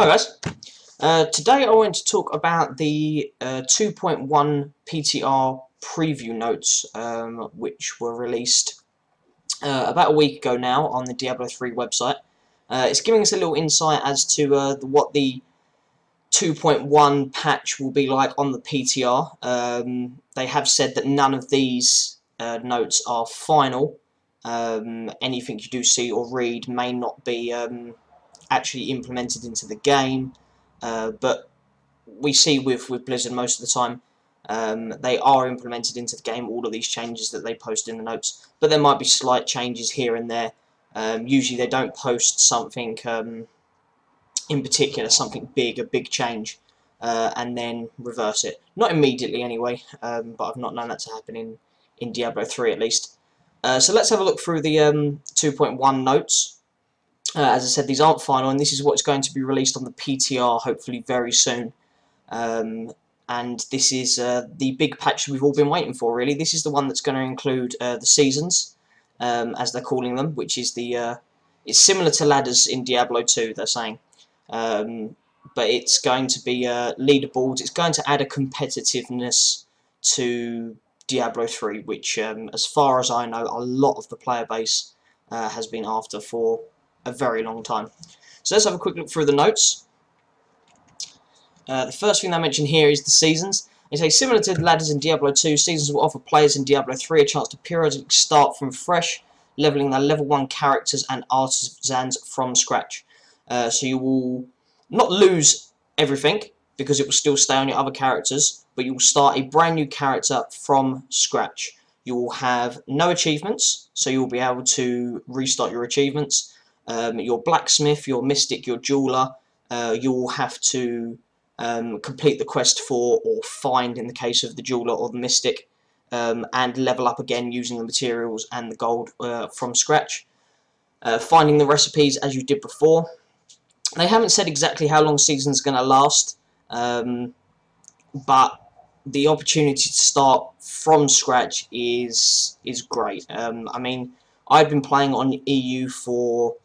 Hi guys, today I want to talk about the 2.1 PTR Preview Notes, which were released about a week ago now on the Diablo 3 website. It's giving us a little insight as to what the 2.1 patch will be like on the PTR. They have said that none of these notes are final. Anything you do see or read may not be actually implemented into the game, but we see with Blizzard most of the time they are implemented into the game, all of these changes that they post in the notes, but there might be slight changes here and there. Usually they don't post something in particular, something big, a big change, and then reverse it. Not immediately anyway, but I've not known that to happen in Diablo 3 at least. So let's have a look through the 2.1 notes. As I said, these aren't final, and this is what's going to be released on the PTR hopefully very soon. And this is the big patch we've all been waiting for, really. This is the one that's going to include the seasons, as they're calling them, which is it's similar to ladders in Diablo 2, they're saying. But it's going to be leaderboards. It's going to add a competitiveness to Diablo 3, which, as far as I know, a lot of the player base has been after for a very long time. So let's have a quick look through the notes. The first thing they mention here is the seasons. They say, similar to the ladders in Diablo 2, seasons will offer players in Diablo 3 a chance to periodically start from fresh, leveling their level 1 characters and artisans from scratch. So you will not lose everything, because it will still stay on your other characters, but you will start a brand new character from scratch. You will have no achievements, so you will be able to restart your achievements. Your blacksmith, your mystic, your jeweler, you will have to complete the quest for, or find in the case of the jeweler or the mystic, and level up again using the materials and the gold from scratch. Finding the recipes as you did before. They haven't said exactly how long season's going to last, but the opportunity to start from scratch is great. I mean, I've been playing on EU for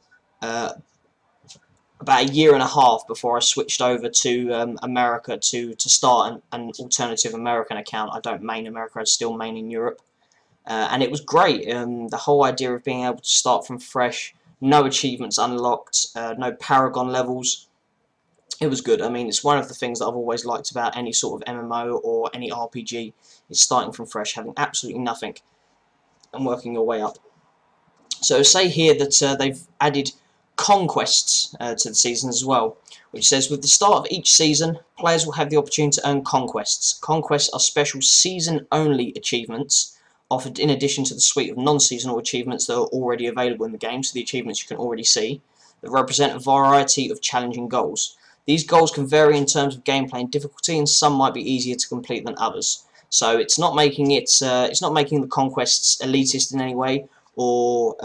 about a year and a half before I switched over to America to start an alternative American account. I don't main America, I still main in Europe. And it was great. The whole idea of being able to start from fresh, no achievements unlocked, no paragon levels. It was good. I mean, it's one of the things that I've always liked about any sort of MMO or any RPG, is starting from fresh, having absolutely nothing, and working your way up. So say here that they've added Conquests to the season as well, which says, with the start of each season, players will have the opportunity to earn Conquests. Conquests are special season-only achievements offered in addition to the suite of non-seasonal achievements that are already available in the game, so the achievements you can already see, that represent a variety of challenging goals. These goals can vary in terms of gameplay and difficulty, and some might be easier to complete than others. So it's not making the Conquests elitist in any way, or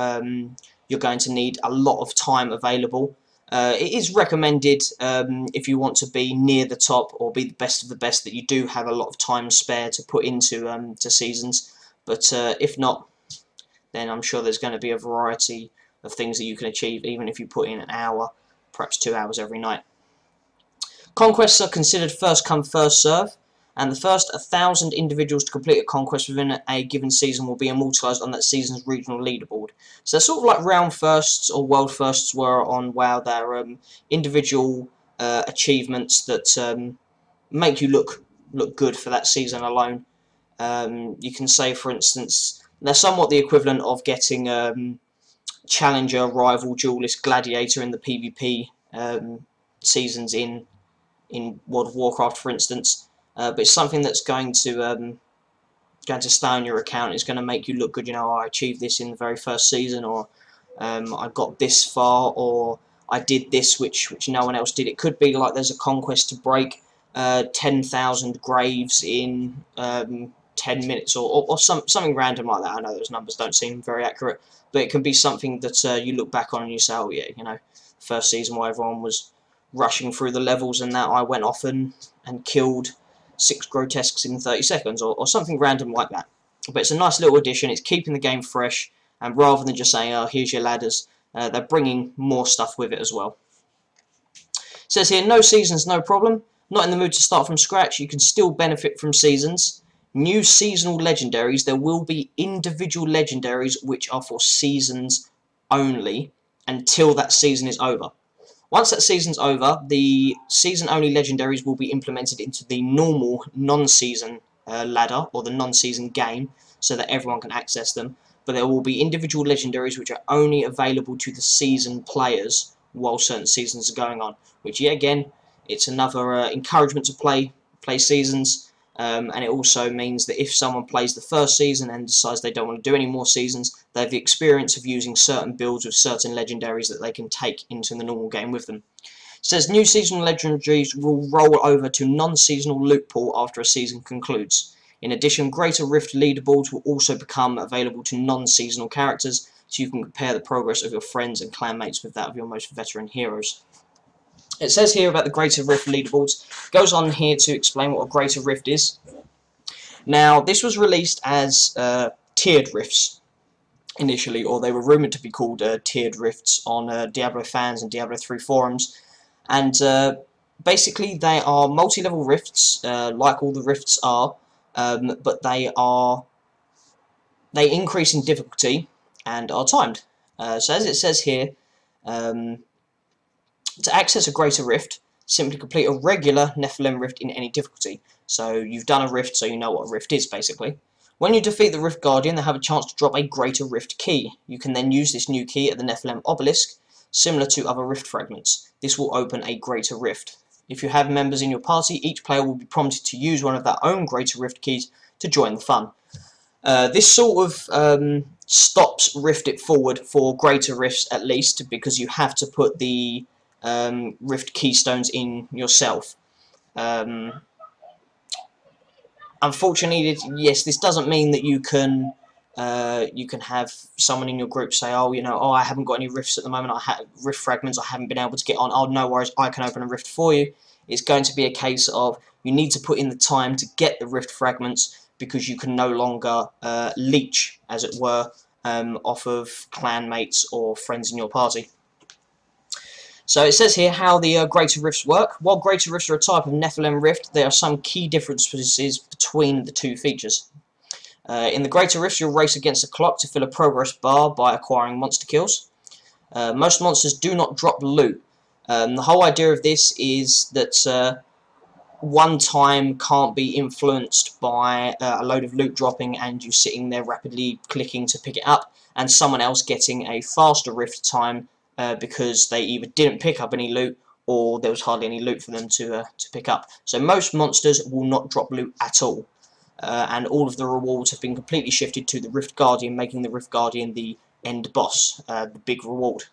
you're going to need a lot of time available. It is recommended if you want to be near the top or be the best of the best, that you do have a lot of time spare to put into to seasons. But if not, then I'm sure there's going to be a variety of things that you can achieve, even if you put in an hour, perhaps 2 hours every night. Conquests are considered first come, first serve, and the first 1,000 individuals to complete a conquest within a given season will be immortalised on that season's regional leaderboard. So they're sort of like round firsts or world firsts were on WoW. They're individual achievements that make you look good for that season alone. You can say, for instance, they're somewhat the equivalent of getting Challenger, Rival, Duelist, Gladiator in the PvP seasons in World of Warcraft, for instance. But it's something that's going to stay on your account. It's going to make you look good. You know, I achieved this in the very first season, or I got this far, or I did this which no one else did. It could be like there's a conquest to break 10,000 graves in 10 minutes, or something random like that. I know those numbers don't seem very accurate, but it can be something that you look back on and you say, oh yeah, you know, first season where everyone was rushing through the levels, and that I went off and killed 6 grotesques in 30 seconds, or something random like that. But it's a nice little addition. It's keeping the game fresh, and rather than just saying, oh, here's your ladders, they're bringing more stuff with it as well. says here, no seasons, no problem. Not in the mood to start from scratch, you can still benefit from seasons. New seasonal legendaries, there will be individual legendaries which are for seasons only until that season is over. Once that season's over, the season-only legendaries will be implemented into the normal non-season ladder, or the non-season game, so that everyone can access them. But there will be individual legendaries which are only available to the season players while certain seasons are going on. Which, yet again, it's another encouragement to play seasons. And it also means that if someone plays the first season and decides they don't want to do any more seasons, they have the experience of using certain builds with certain legendaries that they can take into the normal game with them. It says new seasonal legendaries will roll over to non-seasonal loot pool after a season concludes. In addition, Greater Rift leaderboards will also become available to non-seasonal characters, so you can compare the progress of your friends and clanmates with that of your most veteran heroes. It says here about the Greater Rift leaderboards. It goes on here to explain what a Greater Rift is. Now, this was released as tiered rifts initially, or they were rumoured to be called tiered rifts on Diablo fans and Diablo 3 forums. And basically, they are multi-level rifts, like all the rifts are, but they increase in difficulty and are timed. So as it says here, to access a Greater Rift, simply complete a regular Nephilim Rift in any difficulty. So you've done a Rift, so you know what a Rift is, basically. When you defeat the Rift Guardian, they have a chance to drop a Greater Rift key. You can then use this new key at the Nephilim Obelisk, similar to other Rift fragments. This will open a Greater Rift. If you have members in your party, each player will be prompted to use one of their own Greater Rift keys to join the fun. This sort of stops Rift It Forward for Greater Rifts, at least, because you have to put the Rift keystones in yourself. Unfortunately, yes, this doesn't mean that you can have someone in your group say, oh, you know, oh, I haven't got any rifts at the moment, rift fragments, I haven't been able to get on, oh, no worries, I can open a rift for you. It's going to be a case of you need to put in the time to get the rift fragments, because you can no longer leech, as it were, off of clanmates or friends in your party. So it says here how the Greater Rifts work. While Greater Rifts are a type of Nephilim Rift, there are some key differences between the two features. In the Greater Rifts, you'll race against a clock to fill a progress bar by acquiring monster kills. Most monsters do not drop loot. The whole idea of this is that one time can't be influenced by a load of loot dropping and you sitting there rapidly clicking to pick it up, and someone else getting a faster rift time because they either didn't pick up any loot or there was hardly any loot for them to pick up. So most monsters will not drop loot at all, and all of the rewards have been completely shifted to the Rift Guardian, making the Rift Guardian the end boss, the big reward.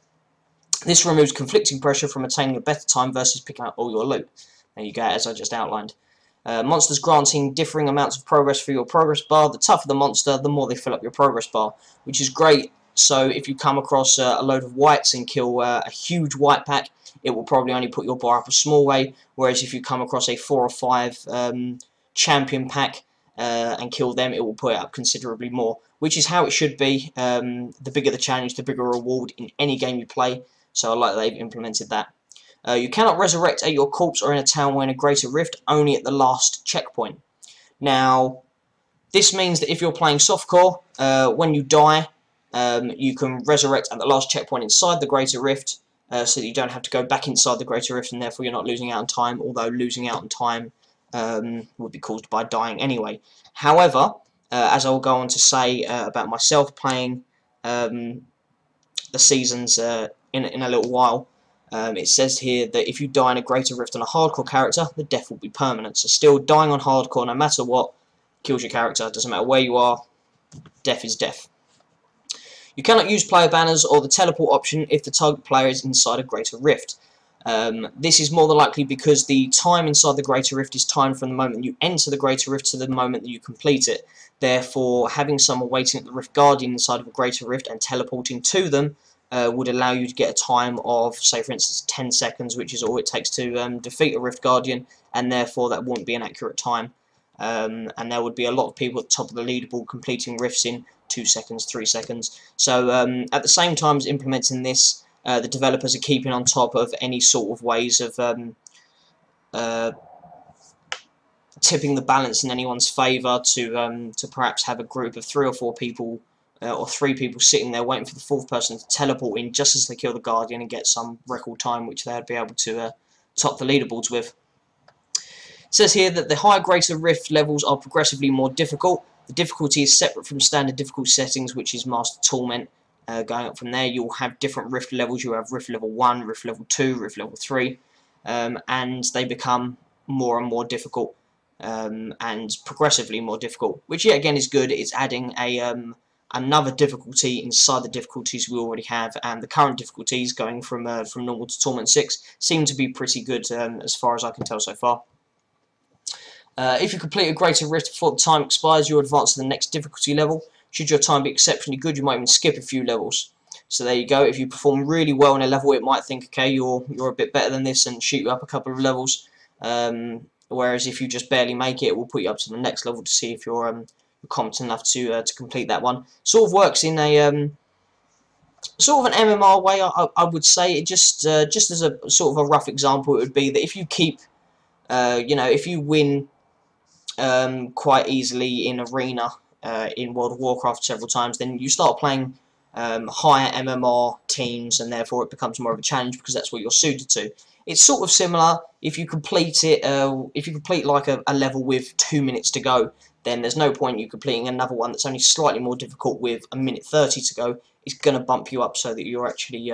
This removes conflicting pressure from attaining a better time versus picking up all your loot. There you go, as I just outlined. Monsters granting differing amounts of progress for your progress bar. The tougher the monster, the more they fill up your progress bar, which is great. So if you come across a load of whites and kill a huge white pack, it will probably only put your bar up a small way, whereas if you come across a 4 or 5 champion pack and kill them, it will put it up considerably more, which is how it should be. The bigger the challenge, the bigger reward in any game you play, so I like that they've implemented that. You cannot resurrect at your corpse or in a town wearing a Greater Rift, only at the last checkpoint. Now, this means that if you're playing softcore, when you die, you can resurrect at the last checkpoint inside the Greater Rift, so that you don't have to go back inside the Greater Rift, and therefore you're not losing out on time, although losing out on time would be caused by dying anyway. However, as I will go on to say about myself playing the seasons in a little while, it says here that if you die in a Greater Rift on a hardcore character, the death will be permanent. So still, dying on hardcore, no matter what, kills your character. Doesn't matter where you are, death is death. You cannot use player banners or the teleport option if the target player is inside a Greater Rift. This is more than likely because the time inside the Greater Rift is timed from the moment you enter the Greater Rift to the moment that you complete it. Therefore, having someone waiting at the Rift Guardian inside of a Greater Rift and teleporting to them would allow you to get a time of, say for instance, 10 seconds, which is all it takes to defeat a Rift Guardian, and therefore that wouldn't be an accurate time. And there would be a lot of people at the top of the leaderboard completing rifts in 2 seconds, 3 seconds. So at the same time as implementing this, the developers are keeping on top of any sort of ways of tipping the balance in anyone's favour to perhaps have a group of 3 or 4 people or 3 people sitting there waiting for the 4th person to teleport in just as they kill the Guardian and get some record time which they'd be able to top the leaderboards with. It says here that the higher greater rift levels are progressively more difficult. The difficulty is separate from standard difficulty settings, which is Master Torment. Going up from there, you'll have different rift levels. You'll have rift level 1, rift level 2, rift level 3, and they become more and more difficult. And progressively more difficult, which yet again is good. It's adding another difficulty inside the difficulties we already have, and the current difficulties going from normal to Torment 6 seem to be pretty good as far as I can tell so far. If you complete a greater rift before the time expires, you'll advance to the next difficulty level. Should your time be exceptionally good, you might even skip a few levels. So there you go. If you perform really well in a level, it might think, okay, you're a bit better than this, and shoot you up a couple of levels. Whereas if you just barely make it, it will put you up to the next level to see if you're competent enough to complete that one. Sort of works in a sort of an MMR way, I would say. It just as a sort of a rough example, it would be that if you keep, you know, if you win quite easily in Arena in World of Warcraft several times, then you start playing higher MMR teams, and therefore it becomes more of a challenge because that's what you're suited to. It's sort of similar. If you complete it, if you complete like a level with 2 minutes to go, then there's no point you completing another one that's only slightly more difficult with 1:30 to go. It's going to bump you up so that you're actually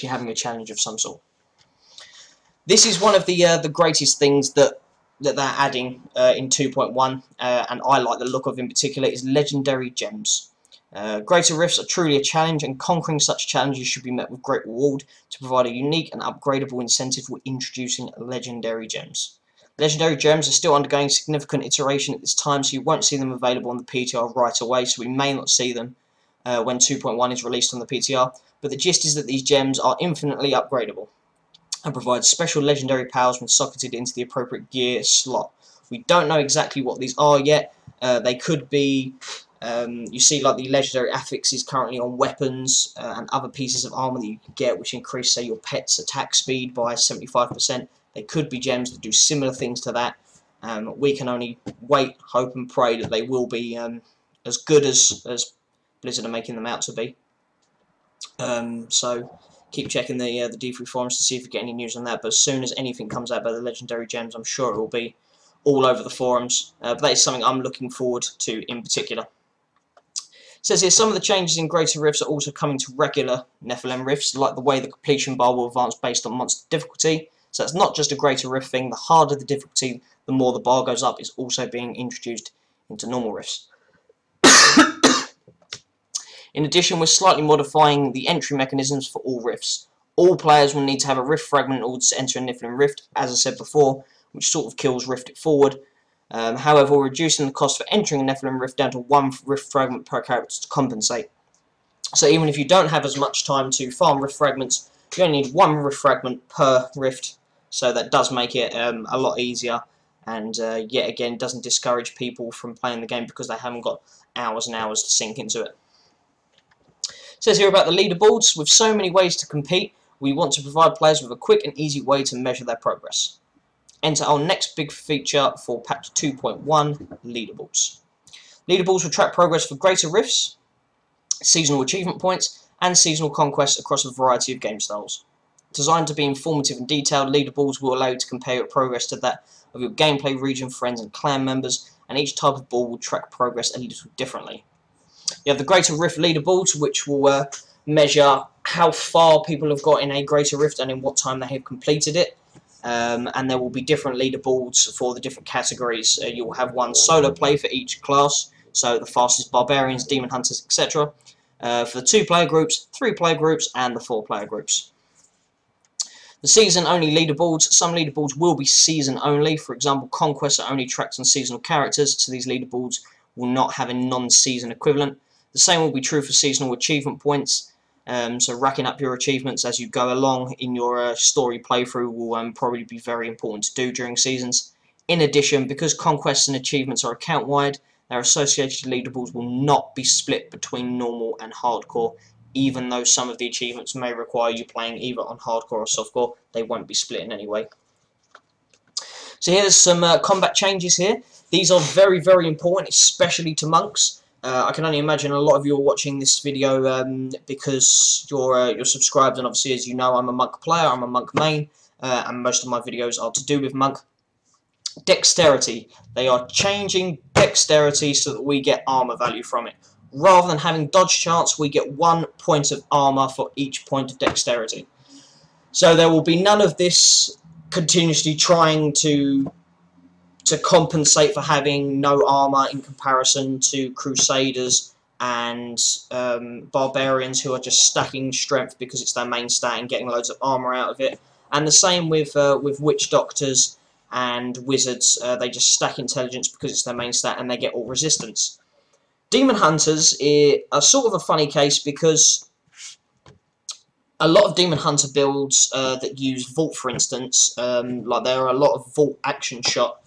having a challenge of some sort. This is one of the greatest things that they're adding in 2.1, and I like the look of in particular, is legendary gems. Greater rifts are truly a challenge, and conquering such challenges should be met with great reward to provide a unique and upgradable incentive for introducing legendary gems. Legendary gems are still undergoing significant iteration at this time, so you won't see them available on the PTR right away, so we may not see them when 2.1 is released on the PTR, but the gist is that these gems are infinitely upgradable and provide special legendary powers when socketed into the appropriate gear slot. We don't know exactly what these are yet. They could be, you see, like the legendary affixes currently on weapons and other pieces of armor that you can get, which increase, say, your pet's attack speed by 75%. They could be gems that do similar things to that. We can only wait, hope, and pray that they will be as good as Blizzard are making them out to be. So keep checking the D3 forums to see if you get any news on that. But as soon as anything comes out about the legendary gems, I'm sure it will be all over the forums. But that is something I'm looking forward to in particular. It says here, some of the changes in greater rifts are also coming to regular Nephilim rifts, like the way the completion bar will advance based on monster difficulty. So it's not just a greater rift thing. The harder the difficulty, the more the bar goes up, is also being introduced into normal rifts. In addition, we're slightly modifying the entry mechanisms for all rifts. All players will need to have a rift fragment in order to enter a Nephilim rift, as I said before, which sort of kills Rift It Forward. However, we're reducing the cost for entering a Nephilim rift down to 1 rift fragment per character to compensate. So even if you don't have as much time to farm rift fragments, you only need 1 rift fragment per rift, so that does make it a lot easier, and yet again doesn't discourage people from playing the game because they haven't got hours and hours to sink into it. It says here about the leaderboards. With so many ways to compete, we want to provide players with a quick and easy way to measure their progress. Enter our next big feature for patch 2.1, leaderboards. Leaderboards will track progress for greater rifts, seasonal achievement points, and seasonal conquests across a variety of game styles. Designed to be informative and detailed, leaderboards will allow you to compare your progress to that of your gameplay region, friends, and clan members, and each type of board will track progress a little differently. You have the Greater Rift leaderboards, which will measure how far people have got in a Greater Rift and in what time they have completed it. And there will be different leaderboards for the different categories. You will have one solo play for each class, so the fastest barbarians, demon hunters, etc. For the 2-player groups, 3-player groups, and the 4-player groups. The season-only leaderboards. Some leaderboards will be season-only. For example, Conquests are only tracked on seasonal characters, so these leaderboards will not have a non-season equivalent. The same will be true for seasonal achievement points. So racking up your achievements as you go along in your story playthrough will probably be very important to do during seasons. In addition, because conquests and achievements are account-wide, their associated leaderboards will not be split between normal and hardcore even though some of the achievements may require you playing either on hardcore or softcore, they won't be split in any way. So here's some combat changes here. These are very, very important, especially to monks. I can only imagine a lot of you are watching this video because you're subscribed, and obviously, as you know, I'm a monk player, I'm a monk main, and most of my videos are to do with monk. Dexterity. They are changing dexterity so that we get armor value from it. Rather than having dodge chance, we get 1 point of armor for each point of dexterity. So there will be none of this continuously trying to compensate for having no armor in comparison to Crusaders and Barbarians, who are just stacking strength because it's their main stat and getting loads of armor out of it. And the same with Witch Doctors and Wizards. They just stack intelligence because it's their main stat and they get all resistance. Demon Hunters are sort of a funny case because a lot of Demon Hunter builds that use Vault, for instance, like there are a lot of Vault action shot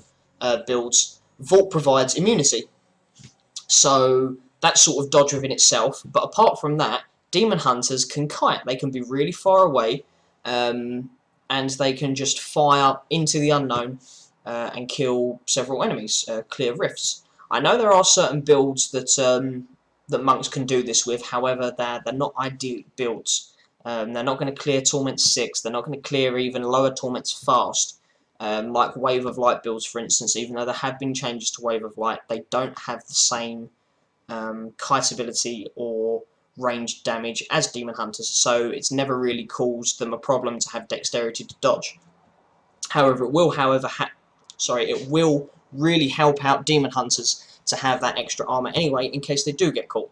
builds. Vault provides immunity, so that's sort of dodge within itself. But apart from that, Demon Hunters can kite. They can be really far away, and they can just fire into the unknown and kill several enemies, clear rifts. I know there are certain builds that that monks can do this with. However, they're not ideal builds. They're not going to clear Torment 6. They're not going to clear even lower Torments fast. Like Wave of Light builds, for instance, even though there have been changes to Wave of Light, they don't have the same kite ability or ranged damage as Demon Hunters, so it's never really caused them a problem to have dexterity to dodge. However, it will really help out Demon Hunters to have that extra armor anyway, in case they do get caught.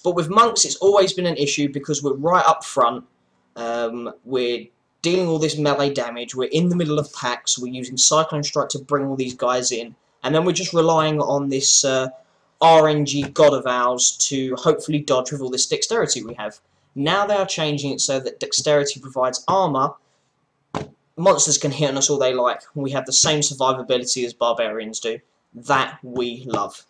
But with monks, it's always been an issue because we're right up front. We're dealing all this melee damage. We're in the middle of packs. We're using Cyclone Strike to bring all these guys in, and then we're just relying on this RNG God of Ours to hopefully dodge with all this dexterity we have. Now they are changing it so that dexterity provides armor. Monsters can hit on us all they like. We have the same survivability as Barbarians do. That we love.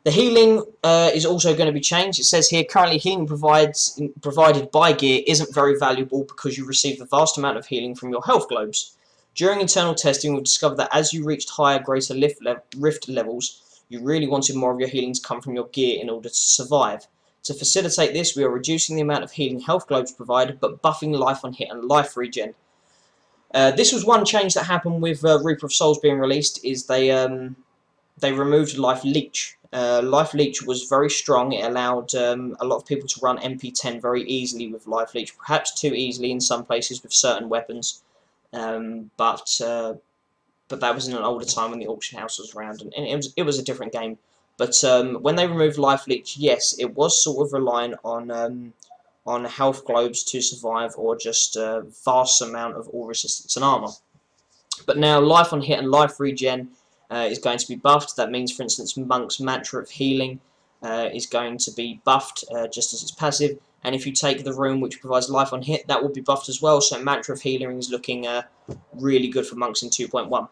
The healing is also going to be changed. It says here, currently healing provided by gear isn't very valuable because you receive the vast amount of healing from your health globes. During internal testing, we've discovered that as you reached higher, greater rift levels, you really wanted more of your healing to come from your gear in order to survive. To facilitate this, we are reducing the amount of healing health globes provided, but buffing life on hit and life regen. This was one change that happened with Reaper of Souls being released, is they removed Life Leech. Life Leech was very strong. It allowed a lot of people to run MP10 very easily with Life Leech, perhaps too easily in some places with certain weapons, but that was in an older time when the auction house was around, and it was a different game. But when they removed Life Leech, yes, it was sort of relying on health globes to survive, or just a vast amount of all resistance and armor. But now life on hit and life regen is going to be buffed. That means, for instance, Monk's Mantra of Healing is going to be buffed just as it's passive. And if you take the rune which provides life on hit, that will be buffed as well. So Mantra of Healing is looking really good for monks in 2.1.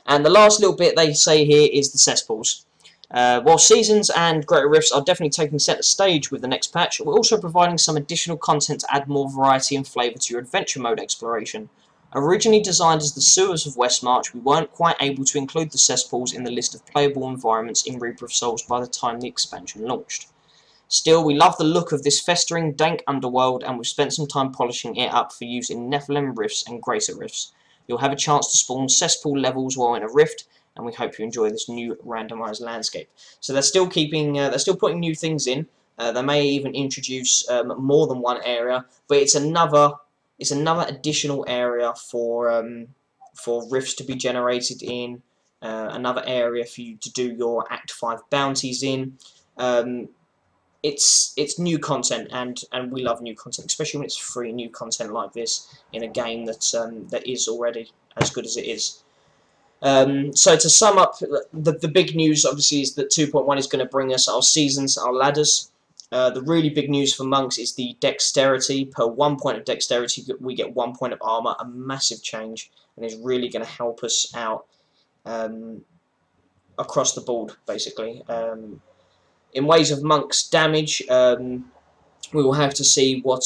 And the last little bit they say here is the cesspools. While Seasons and Greater Rifts are definitely taking centre stage with the next patch, we're also providing some additional content to add more variety and flavour to your adventure mode exploration. Originally designed as the sewers of Westmarch, we weren't quite able to include the cesspools in the list of playable environments in Reaper of Souls by the time the expansion launched. Still, we love the look of this festering, dank underworld, and we've spent some time polishing it up for use in Nephilim Rifts and Greater Rifts. You'll have a chance to spawn cesspool levels while in a rift, and we hope you enjoy this new randomised landscape. So they're still putting new things in. They may even introduce more than one area, but it's another additional area for rifts to be generated in, another area for you to do your Act 5 bounties in. It's new content, and we love new content, especially when it's free new content like this in a game that is already as good as it is. So to sum up, the big news obviously is that 2.1 is going to bring us our seasons, our ladders. The really big news for monks is the dexterity. Per 1 point of dexterity, we get 1 point of armor, a massive change, and is really going to help us out across the board, basically. In ways of monks damage, we will have to see what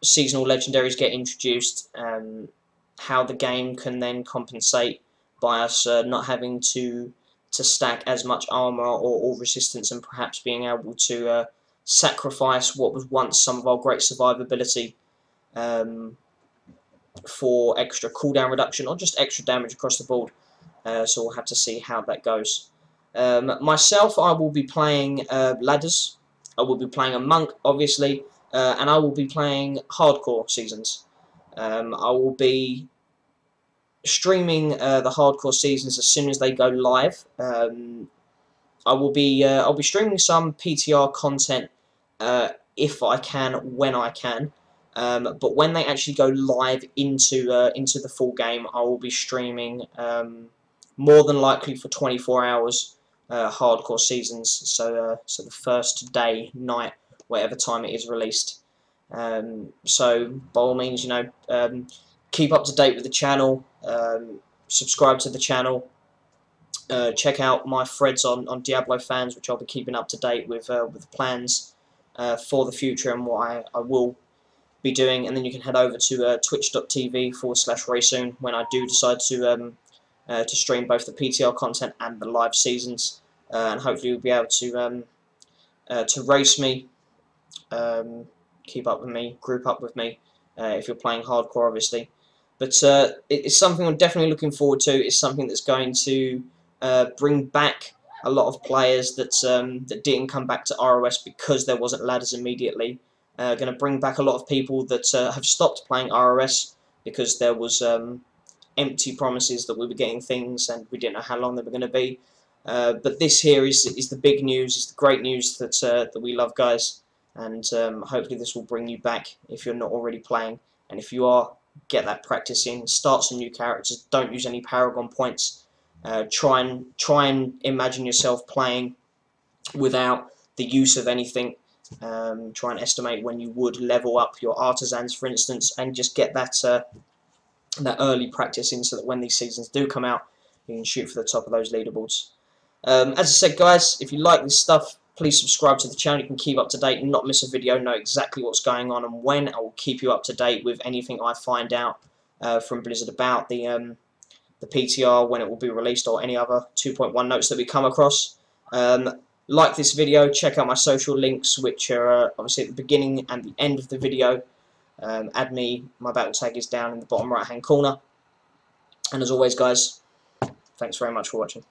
seasonal legendaries get introduced, how the game can then compensate by us not having to stack as much armor or resistance, and perhaps being able to sacrifice what was once some of our great survivability for extra cooldown reduction or just extra damage across the board. So we'll have to see how that goes. Myself, I will be playing ladders. I will be playing a monk, obviously, and I will be playing hardcore seasons. I will be streaming the hardcore seasons as soon as they go live. I'll be streaming some PTR content if I can, when I can. But when they actually go live into the full game, I will be streaming more than likely for 24 hours hardcore seasons. So the first day, night, whatever time it is released. So by all means, you know, keep up to date with the channel. Subscribe to the channel. Check out my threads on Diablo fans, which I'll be keeping up to date with the plans for the future and what I will be doing. And then you can head over to twitch.tv/Raisoon when I do decide to stream both the PTR content and the live seasons, and hopefully you'll be able to race me, keep up with me, group up with me if you're playing hardcore, obviously. But it's something I'm definitely looking forward to. It's something that's going to bring back a lot of players that didn't come back to ROS because there wasn't ladders immediately. Going to bring back a lot of people that have stopped playing ROS because there was empty promises that we were getting things and we didn't know how long they were going to be. But this here is the big news, is the great news that we love, guys. And hopefully this will bring you back if you're not already playing. And if you are, get that practice in. Start some new characters. Don't use any Paragon points. Try and imagine yourself playing without the use of anything. Try and estimate when you would level up your artisans, for instance, and just get that that early practice in, so that when these seasons do come out, you can shoot for the top of those leaderboards. As I said, guys, if you like this stuff, please subscribe to the channel. You can keep up to date and not miss a video, know exactly what's going on and when. I will keep you up to date with anything I find out from Blizzard about the PTR, when it will be released, or any other 2.1 notes that we come across. Like this video, check out my social links, which are obviously at the beginning and the end of the video. Add me, my battle tag is down in the bottom right hand corner. And as always, guys, thanks very much for watching.